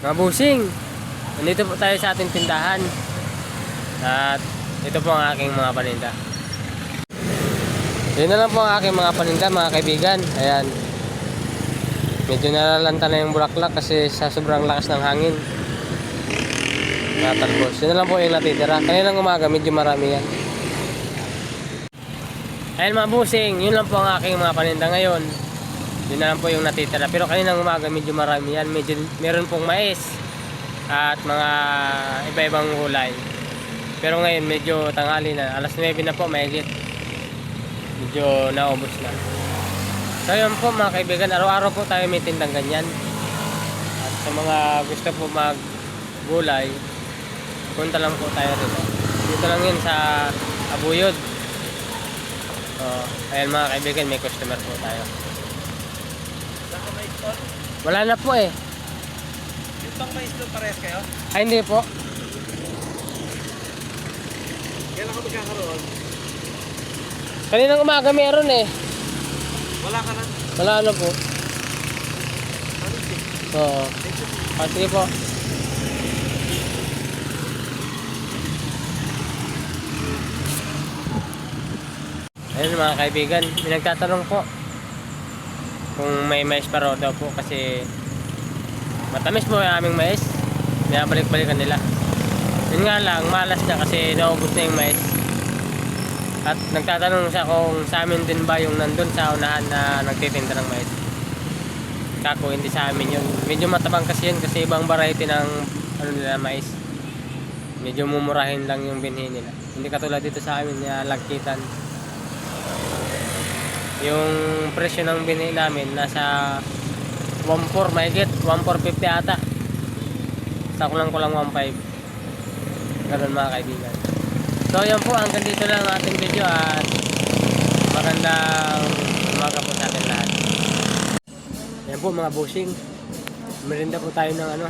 Mga busing, nandito po tayo sa ating tindahan. At ito po ang aking mga paninda. Yun na lang po ang aking mga paninda, mga kaibigan. Ayan. Medyo nalalanta na yung bulaklak kasi sa sobrang lakas ng hangin. Natalbos. Yun na lang po yung natitira. Kaninang umaga, medyo marami yan. Ayan mga busing, yun lang po ang aking mga paninda ngayon. Yun na lang po yung natitira. Pero kaninang umaga, medyo marami yan. Medyo meron pong mais at mga iba-ibang gulay. Pero ngayon medyo tanghali na, alas 9 na po, mahigit. Medyo naubos na. So yun po mga kaibigan, araw-araw po tayo may tindang ganyan. At sa mga gusto po mag gulay, punta lang po tayo dito. Dito lang yun sa Abuyod. Ayan mga kaibigan, may customer po tayo. Wala na po eh. Yung pang mais doon parehas kayo? Ay hindi po. Kailan ka magkakaroon? Kaninang umaga meron eh. Wala ka na? Wala na po. Ano si? Oo. Sige po. Ayun mga kaibigan, may nagtatanong po kung may mais pa raw daw po kasi matamis po yung aming mais. Binabalik-balikan nila. Yun nga lang, malas na kasi naubos na yung mais. At nagtatanong siya kung sa amin din ba yung nandun sa unahan na nagtitinda ng mais. Kako, hindi sa amin yun. Medyo matabang kasi yun kasi ibang variety ng ano nila, mais. Medyo mumurahin lang yung binhi nila. Hindi katulad dito sa amin na lagkitan. Yung presyo ng binhi namin nasa 1.4 mahigit, 1.450 ata. Sa kulang-kulang 1.5. Ganun mga kaibigan. So yan po, hanggang dito lang ang ating video at magandang umaga po sa atin lahat. Yan po mga busing, merinda po tayo ng ano,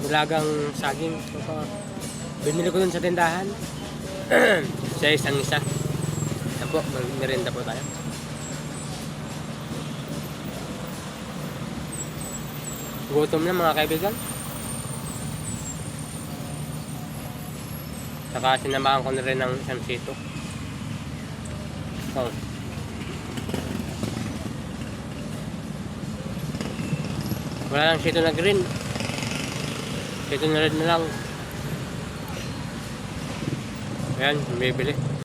nilagang saging. So, binili ko dun sa tindahan. Sa isang isa. Yan po, merinda po tayo. Gutom na mga kaibigan. Saka sinamahan ko na rin ng isang sito. So, wala lang sito na green. Sito na red na lang. Ayan, bibili.